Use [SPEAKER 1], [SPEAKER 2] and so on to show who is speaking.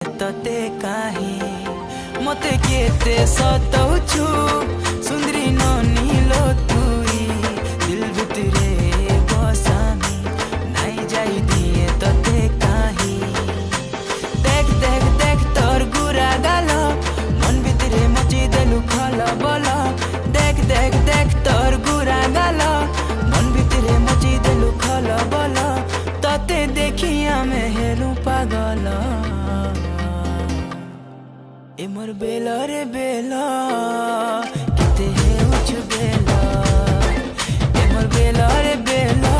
[SPEAKER 1] तते काहे मते केते सताउछु सुंदरी ननीलो तुई दिल भितरे बसामी नाई जाई दिए तते काहे देख देख देख तोर गुरा गाल मन भितरे मची देलु खल बल देख देख देख तोर गुरा गाल मन भितरे मची देलु खल बल तते देखी आमे हेलु पागल ए मोर बेला रे बेला किते है उच बेला ए मोर बेला रे बेला।